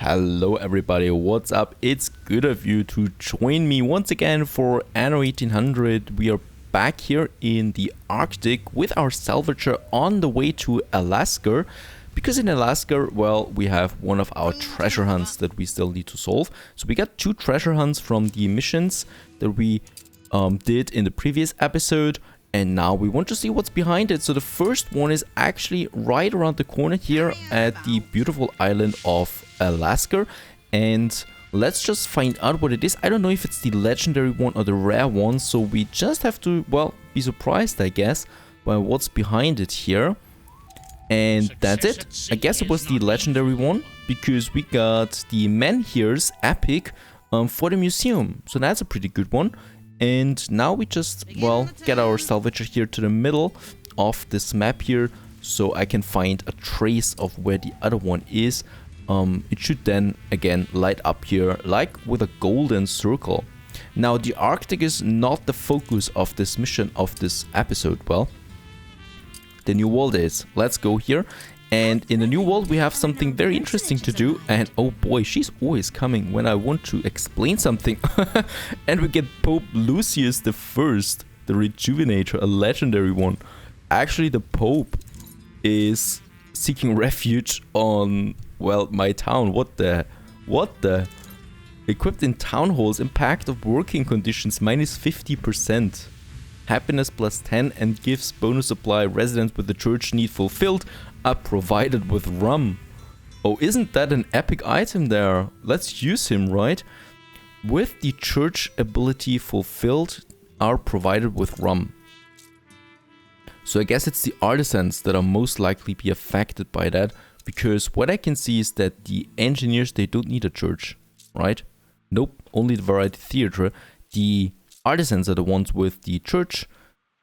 Hello everybody, what's up? It's good of you to join me once again for Anno 1800. We are back here in the Arctic with our salvager on the way to Alaska. Because in Alaska, well, we have one of our treasure hunts that we still need to solve. So we got two treasure hunts from the missions that we did in the previous episode. And now we want to see what's behind it. So the first one is actually right around the corner here at the beautiful island of Alaska. And let's just find out what it is. I don't know if it's the legendary one or the rare one. So we just have to, well, be surprised, I guess, by what's behind it here. And that's it. I guess it was the legendary one because we got the Menhir's epic for the museum. So that's a pretty good one. And now we just, well, get our salvager here to the middle of this map here, so I can find a trace of where the other one is. It should then, again, light up here, like with a golden circle. Now, the Arctic is not the focus of this mission, of this episode. Well, the New World is. Let's go here. And in the New World, we have something very interesting to do. And oh boy, she's always coming when I want to explain something. And we get Pope Lucius I, the Rejuvenator, a legendary one. Actually, the Pope is seeking refuge on, well, my town. What the? Equipped in town halls, impact of working conditions minus 50%. Happiness plus 10 and gives bonus supply. Residents with the church need fulfilled are provided with rum. Oh, isn't that an epic item there? Let's use him, right? With the church ability fulfilled are provided with rum. So I guess it's the artisans that are most likely be affected by that, because what I can see is that the engineers, they don't need a church, right? Nope, only the variety theater. The artisans are the ones with the church,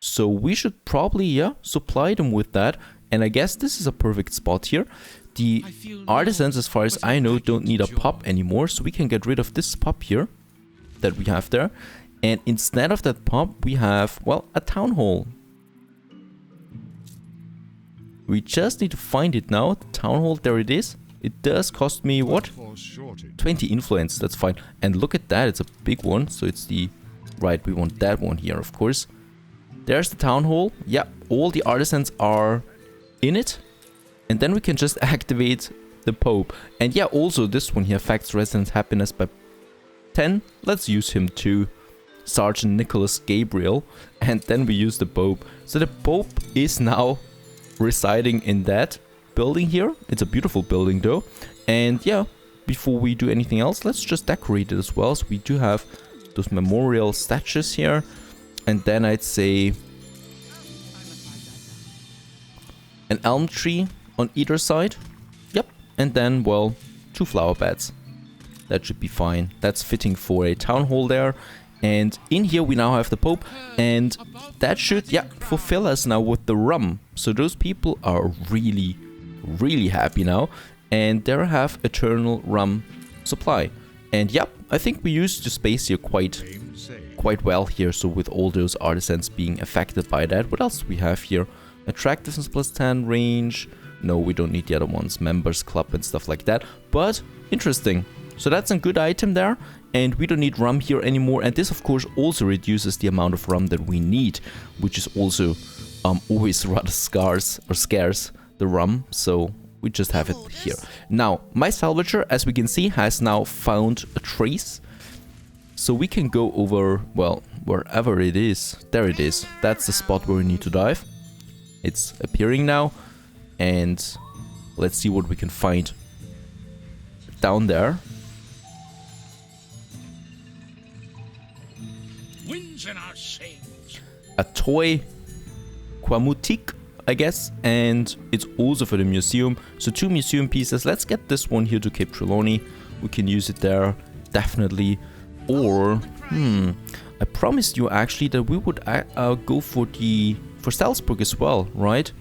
so we should probably, yeah, supply them with that. And I guess this is a perfect spot here. The artisans, as far as I know, don't need a pub anymore, so we can get rid of this pub here that we have there. And instead of that pub, we have, well, a town hall. We just need to find it now. The town hall, there it is. It does cost me, what? 20 influence, that's fine. And look at that, it's a big one, so it's the... Right, we want that one here, of course. There's the town hall. Yeah, all the artisans are in it. And then we can just activate the Pope. And yeah, also this one here affects residents' happiness by 10. Let's use him too. Sergeant Nicholas Gabriel. And then we use the Pope. So the Pope is now residing in that building here. It's a beautiful building though. And yeah, before we do anything else, let's just decorate it as well. So we do have those memorial statues here, and then I'd say an elm tree on either side. Yep, and then, well, 2 flower beds. That should be fine. That's fitting for a town hall there. And in here we now have the Pope, and that should, yeah, fulfill us now with the rum. So those people are really, really happy now, and they have eternal rum supply. And yep, I think we used the space here quite well here. So with all those artisans being affected by that. What else do we have here? Attractiveness plus 10, range. No, we don't need the other ones. Members club and stuff like that. But interesting. So that's a good item there. And we don't need rum here anymore. And this, of course, also reduces the amount of rum that we need, which is also always rather scarce, the rum. So we just have it here. Now, my salvager, as we can see, has now found a trace. So we can go over, well, wherever it is. There it is. That's the spot where we need to dive. It's appearing now. And let's see what we can find down there. Winds in our sails. A toy Quamutique, I guess, and it's also for the museum. So 2 museum pieces. Let's get this one here to Cape Trelawney. We can use it there, definitely. Or, I promised you actually that we would go for Salzburg as well, right?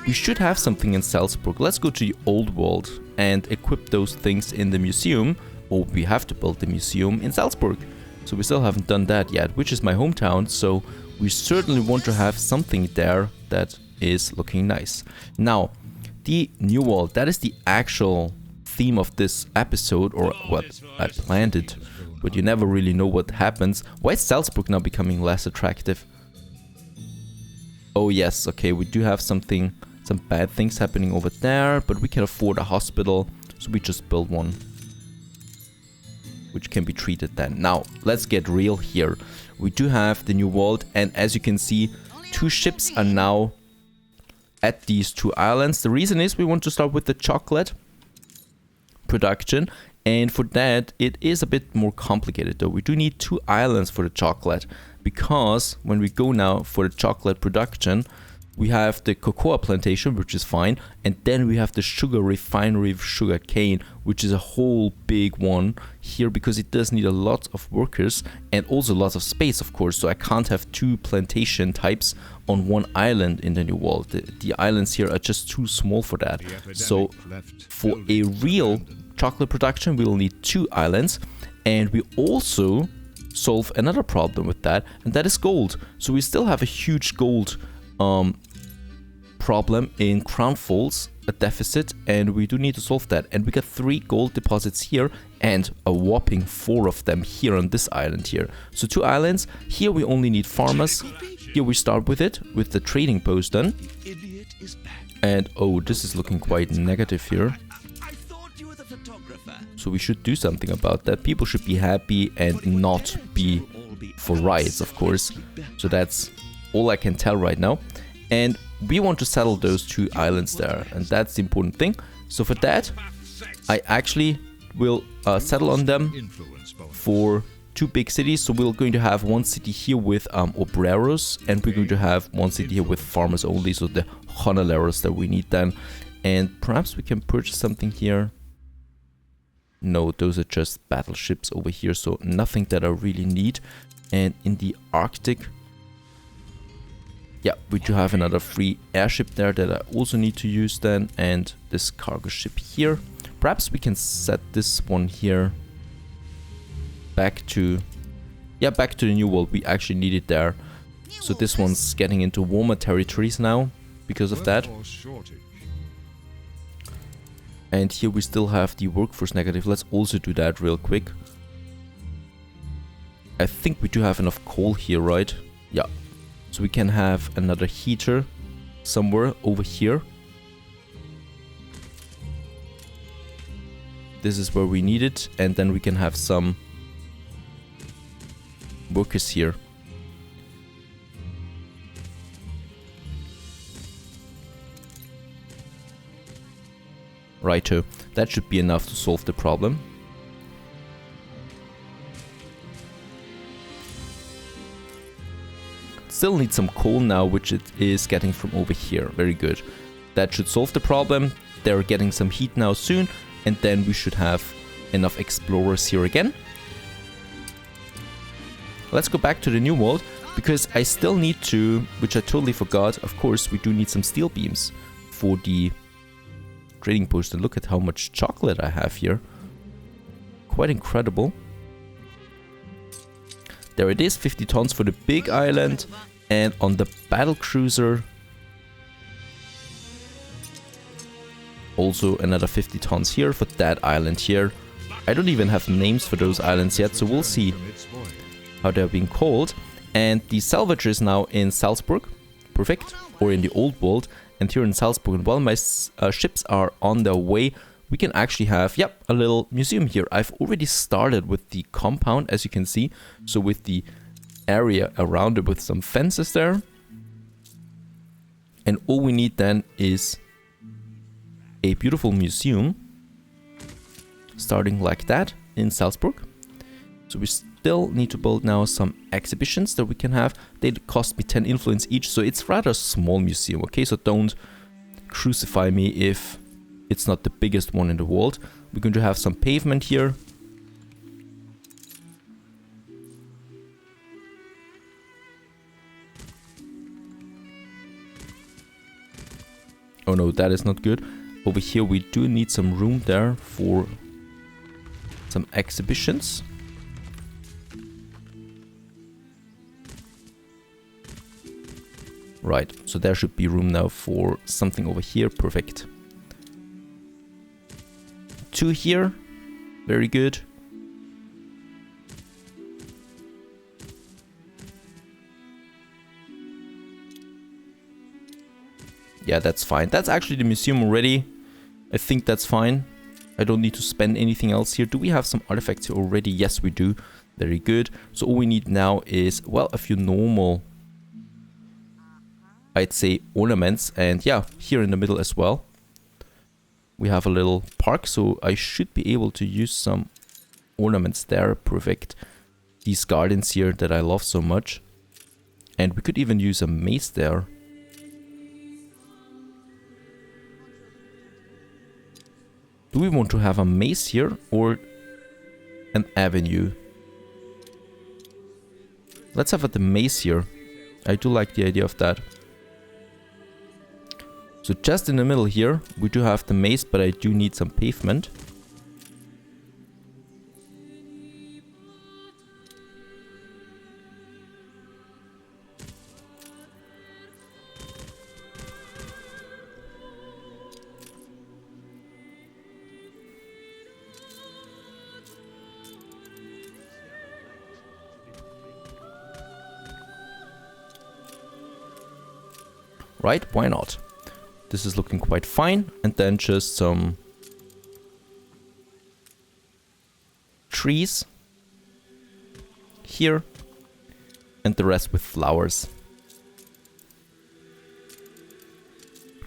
We should have something in Salzburg. Let's go to the old world and equip those things in the museum. Or we have to build the museum in Salzburg. So we still haven't done that yet, which is my hometown. So we certainly want to have something there that is looking nice. Now, the New World, that is the actual theme of this episode, or what I planned it, but you never really know what happens. Why is Salzburg now becoming less attractive? Oh yes, okay, we do have some bad things happening over there, but we can afford a hospital, so we just build one, which can be treated then. Now, let's get real here. We do have the new world, and as you can see, 2 ships are now at these 2 islands. The reason is we want to start with the chocolate production, and for that it is a bit more complicated though. We do need 2 islands for the chocolate, because when we go now for the chocolate production, we have the cocoa plantation, which is fine, and then we have the sugar refinery of sugar cane, which is a whole big one here, because it does need a lot of workers and also lots of space, of course. So I can't have 2 plantation types on one island in the new world. The islands here are just too small for that. So for a real chocolate production, we'll need 2 islands, and we also solve another problem with that, and that is gold. So we still have a huge gold problem in Crown Falls, a deficit, and we do need to solve that. And we got 3 gold deposits here and a whopping 4 of them here on this island here. So 2 islands. Here we only need farmers. Here we start with it, with the trading post done. And oh, this is looking quite negative here. So we should do something about that. People should be happy and not be for riots, of course. So that's all I can tell right now. And we want to settle those 2 islands there, and that's the important thing. So for that, I actually will settle on them for 2 big cities. So we're going to have 1 city here with obreros, and we're going to have 1 city here with farmers only, so the honoreros that we need then. And perhaps we can purchase something here. No, those are just battleships over here, so nothing that I really need. And in the Arctic, yeah, we do have another free airship there that I also need to use then, and this cargo ship here. Perhaps we can set this one here back to the new world. We actually need it there. So this one's getting into warmer territories now because of that. And here we still have the workforce negative. Let's also do that real quick. I think we do have enough coal here, right? Yeah. So we can have another heater somewhere over here. This is where we need it, and then we can have some workers here. Righto, that should be enough to solve the problem. Still need some coal now, which it is getting from over here. Very good. That should solve the problem. They're getting some heat now soon, and then we should have enough explorers here again. Let's go back to the new world, because I still need to, which I totally forgot, of course, we do need some steel beams for the trading post. And look at how much chocolate I have here. Quite incredible. There it is, 50 tons for the big island, and on the battle cruiser also another 50 tons here for that island here. I don't even have names for those islands yet, so we'll see how they're being called. And the salvager is now in Salzburg, perfect, or in the old world, and here in Salzburg. And while my ships are on their way, we can actually have, yep, a little museum here. I've already started with the compound, as you can see. So with the area around it with some fences there. And all we need then is a beautiful museum. Starting like that in Salzburg. So we still need to build now some exhibitions that we can have. They cost me 10 influence each, so it's rather a small museum, okay? So don't crucify me if it's not the biggest one in the world. We're going to have some pavement here. Oh no, that is not good. Over here we do need some room there for some exhibitions. Right, so there should be room now for something over here. Perfect. 2 here. Very good. Yeah, that's fine. That's actually the museum already. I think that's fine. I don't need to spend anything else here. Do we have some artifacts here already? Yes, we do. Very good. So all we need now is, well, a few normal, I'd say, ornaments. And yeah, here in the middle as well. We have a little park, so I should be able to use some ornaments there. Perfect. These gardens here that I love so much. And we could even use a maze there. Do we want to have a maze here or an avenue? Let's have the maze here. I do like the idea of that. So just in the middle here, we do have the maze, but I do need some pavement. Right? Why not? This is looking quite fine. And then just some trees here. And the rest with flowers.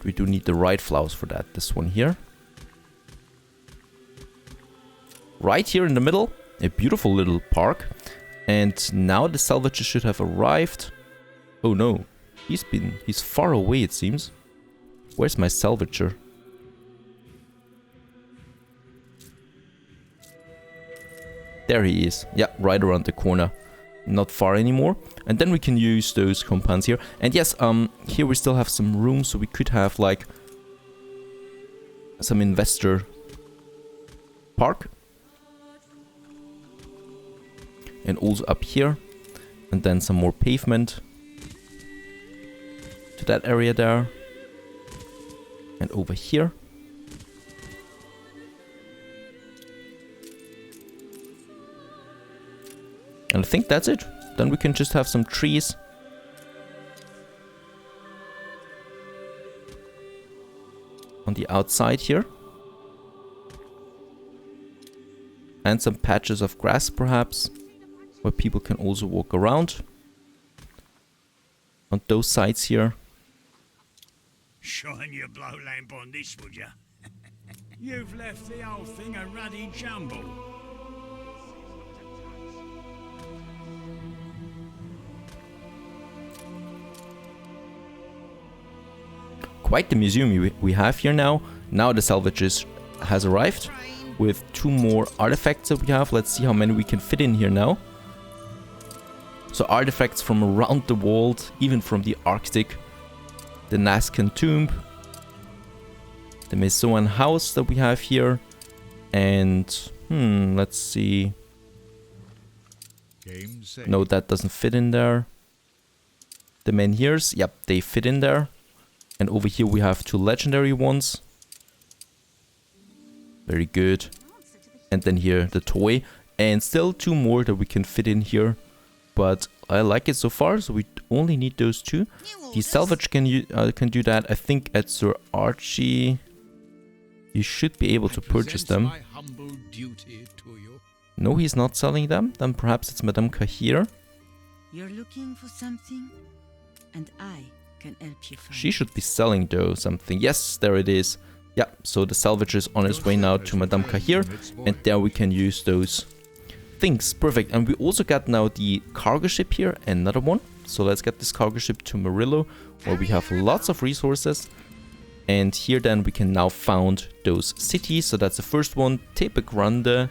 We do need the right flowers for that. This one here. Right here in the middle. A beautiful little park. And now the salvagers should have arrived. Oh no. He's far away, it seems. Where's my salvager? There he is. Yeah, right around the corner. Not far anymore. And then we can use those compounds here. And yes, here we still have some room, so we could have like some investor park. And also up here. And then some more pavement. To that area there. And over here. And I think that's it. Then we can just have some trees. On the outside here. And some patches of grass perhaps. Where people can also walk around. On those sides here. Shine your blow lamp on this, would ya? You've left the whole thing a ruddy jumble. Quite the museum we have here now. Now the salvages has arrived with 2 more artifacts that we have. Let's see how many we can fit in here now. So artifacts from around the world, even from the Arctic. The Nazcan tomb. The Mesoan house that we have here. And, let's see. No, that doesn't fit in there. The menhirs, yep, they fit in there. And over here we have 2 legendary ones. Very good. And then here the toy. And still 2 more that we can fit in here. But I like it so far, so we only need those 2. The salvage can do that. I think at Sir Archie, you should be able to purchase them. No, he's not selling them. Then perhaps it's Madame Kahir. You're looking for something, and I can help you find. She should be selling though something. Yes, there it is. Yeah, so the salvage is on its way now to Madame Kahir, and there we can use those things. Perfect. And we also got now the cargo ship here, another one. So let's get this cargo ship to Murillo, where we have lots of resources. And here then we can now found those cities. So that's the first one, Tepe Grande.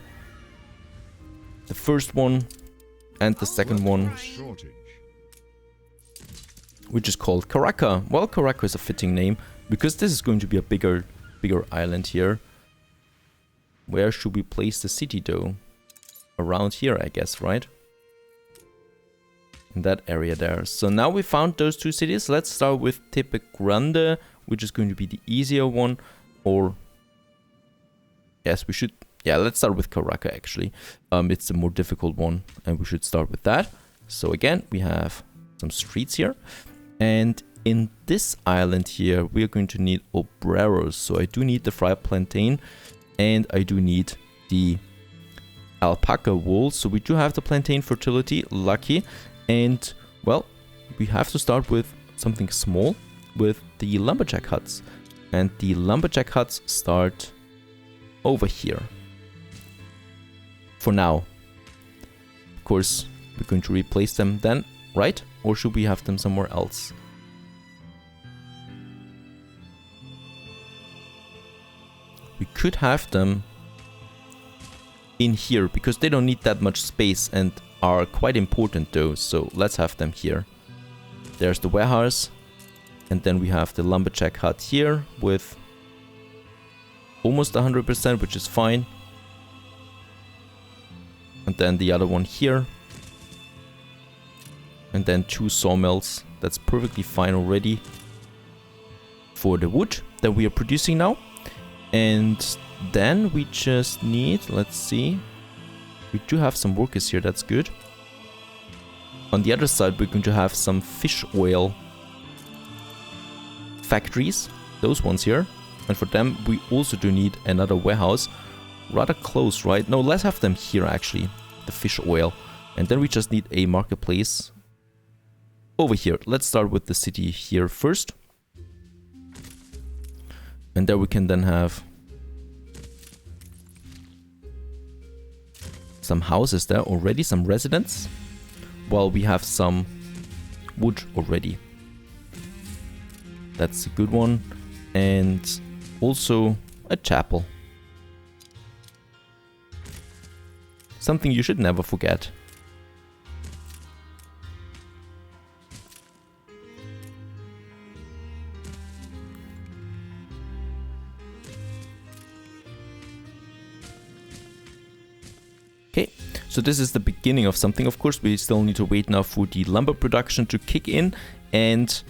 The first one and the second one, which is called Karaka. Well, Karaka is a fitting name because this is going to be a bigger island here. Where should we place the city though? Around here, I guess, right? In that area there. So now we found those 2 cities. Let's start with Tepe Grande, which is going to be the easier one. Or Yes, we should... Yeah, let's start with Karaka, actually. It's the more difficult one, and we should start with that. So again, we have some streets here. And in this island here, we're going to need obreros. So I do need the fried plantain, and I do need the alpaca wool. So we do have the plantain fertility, lucky. And, well, we have to start with something small, with the lumberjack huts. And the lumberjack huts start over here. For now. Of course, we're going to replace them then, right? Or should we have them somewhere else? We could have them in here, because they don't need that much space and are quite important though. So let's have them here. There's the warehouse. And then we have the lumberjack hut here with almost 100%, which is fine. And then the other one here. And then 2 sawmills. That's perfectly fine already for the wood that we are producing now. And then we just need, let's see. We do have some workers here, that's good. On the other side, we're going to have some fish oil factories, those ones here. And for them, we also do need another warehouse. Rather close, right? No, let's have them here actually, the fish oil. And then we just need a marketplace over here. Let's start with the city here first. And there we can then have some houses there already, some residents. While we have some wood already. That's a good one. And also a chapel. Something you should never forget. Okay, so this is the beginning of something. Of course, we still need to wait now for the lumber production to kick in. And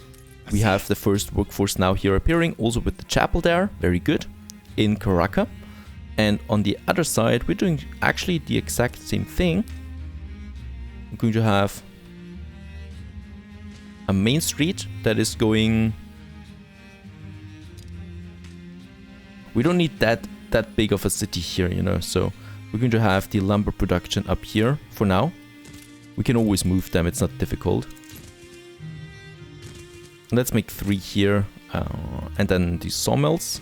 we have the first workforce now here appearing, also with the chapel there. Very good. In Karaka. And on the other side, we're doing actually the exact same thing. We're going to have a main street that is going... We don't need that big of a city here, you know, so we're going to have the lumber production up here for now. We can always move them, it's not difficult. Let's make 3 here, and then the sawmills.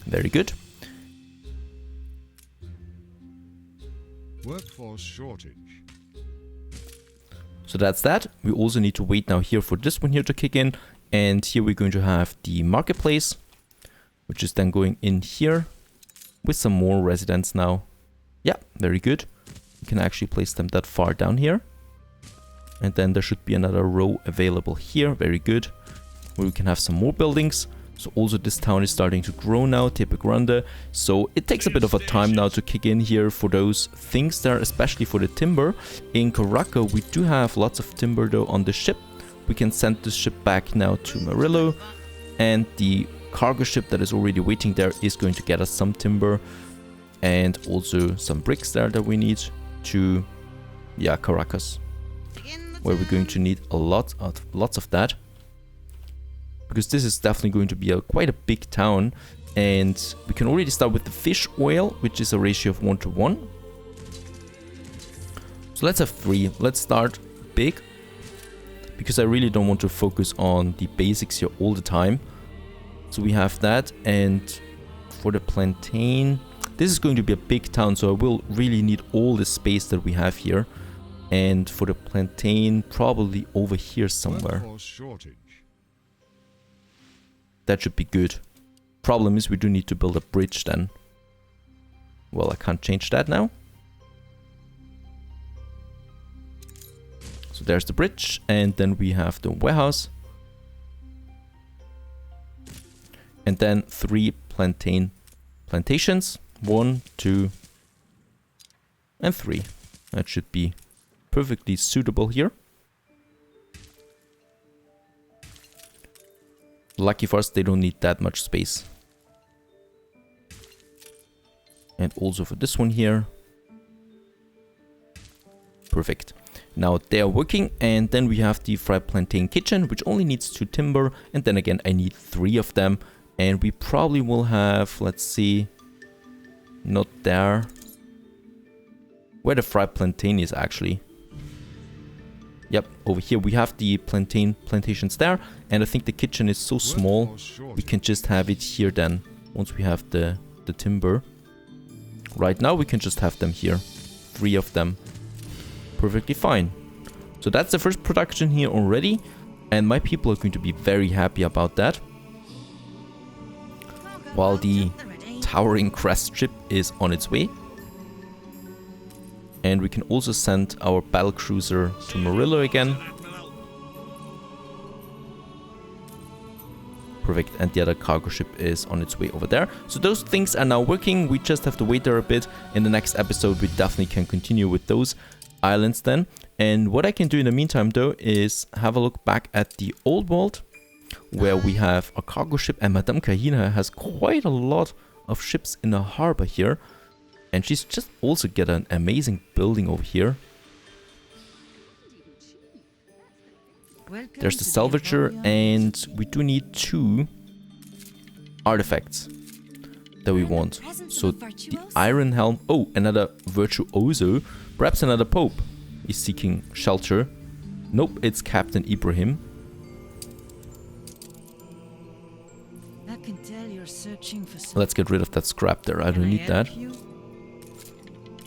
Very good. Workforce shortage. So that's that. We also need to wait now here for this one here to kick in. And here we're going to have the marketplace, which is then going in here with some more residents now. Yeah, very good. We can actually place them that far down here. And then there should be another row available here. Very good. Where we can have some more buildings. So also this town is starting to grow now, Tepe Grande. So it takes a bit of a time now to kick in here for those things there, especially for the timber. In Karaka, we do have lots of timber though on the ship. We can send this ship back now to Marillo. And the cargo ship that is already waiting there is going to get us some timber. And also some bricks there that we need to, yeah, Caracas. Where we're going to need lots of that. Because this is definitely going to be quite a big town. And we can already start with the fish oil, which is a ratio of 1:1. So let's have 3. Let's start big. Because I really don't want to focus on the basics here all the time. So we have that. And for the plantain, this is going to be a big town. So I will really need all the space that we have here. And for the plantain, probably over here somewhere. That should be good. Problem is we do need to build a bridge then. Well, I can't change that now. So there's the bridge, and then we have the warehouse. And then 3 plantations. 1, 2, and 3. That should be perfectly suitable here. Lucky for us, they don't need that much space. And also for this one here. Perfect. Now they are working, and then we have the fried plantain kitchen, which only needs 2 timber. And then again, I need 3 of them. And we probably will have, let's see, not there. Where the fried plantain is actually. Yep, over here we have the plantations there. And I think the kitchen is so small, we can just have it here then, once we have the timber. Right now we can just have them here. 3 of them. Perfectly fine. So that's the first production here already. And my people are going to be very happy about that. While the towering crest ship is on its way. And we can also send our battle cruiser to Murillo again. Perfect, and the other cargo ship is on its way over there. So those things are now working. We just have to wait there a bit. In the next episode, we definitely can continue with those islands then. And what I can do in the meantime though is have a look back at the old world, where we have a cargo ship, and Madame Kahina has quite a lot of ships in the harbor here. And she's just also got an amazing building over here. There's the salvager, and we do need 2 artifacts that we want. So the iron helm. Oh, another virtuoso. Perhaps another pope is seeking shelter. Nope, it's Captain Ibrahim. I can tell you're searching for something. Let's get rid of that scrap there. I don't need that.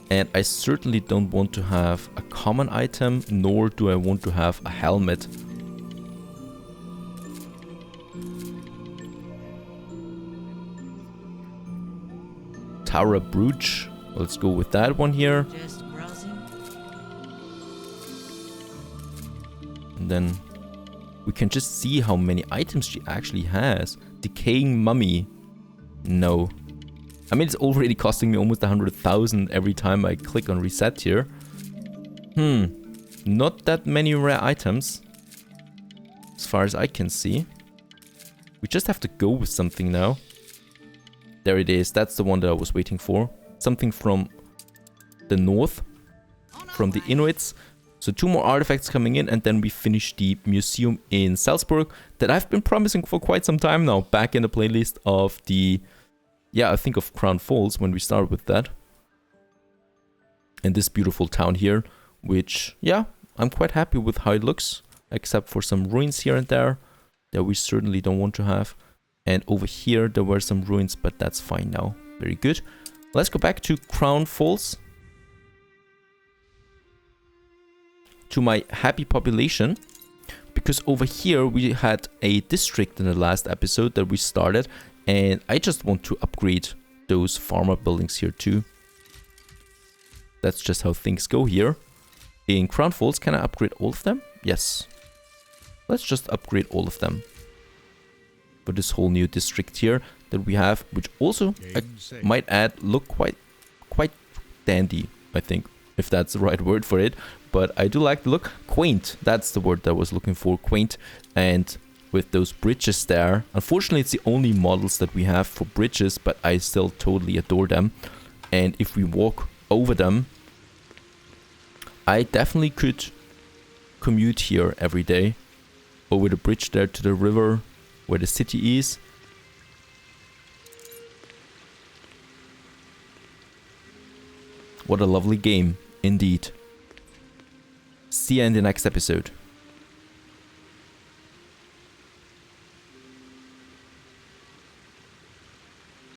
And I certainly don't want to have a common item, nor do I want to have a helmet. Tara brooch. Let's go with that one here. Just browsing. And then we can just see how many items she actually has. Decaying mummy. No. I mean, it's already costing me almost 100,000 every time I click on reset here. Not that many rare items, as far as I can see. We just have to go with something now. There it is. That's the one that I was waiting for. Something from the north, from the Inuits. So 2 more artifacts coming in, and then we finish the museum in Salzburg that I've been promising for quite some time now. Back in the playlist of the... Yeah, I think of Crown Falls when we started with that. And this beautiful town here, which, yeah, I'm quite happy with how it looks. Except for some ruins here and there that we certainly don't want to have. And over here there were some ruins, but that's fine now. Very good. Let's go back to Crown Falls. To my happy population. Because over here we had a district in the last episode that we started. And I just want to upgrade those farmer buildings here too. That's just how things go here. In Crown Falls, can I upgrade all of them? Yes. Let's just upgrade all of them. For this whole new district here that we have, which also, I might add, look quite dandy, I think, if that's the right word for it. But I do like the look. Quaint, that's the word that I was looking for, quaint. And with those bridges there. Unfortunately, it's the only models that we have for bridges, but I still totally adore them. And if we walk over them, I definitely could commute here every day. Over the bridge there to the river, where the city is. What a lovely game, indeed. See you in the next episode.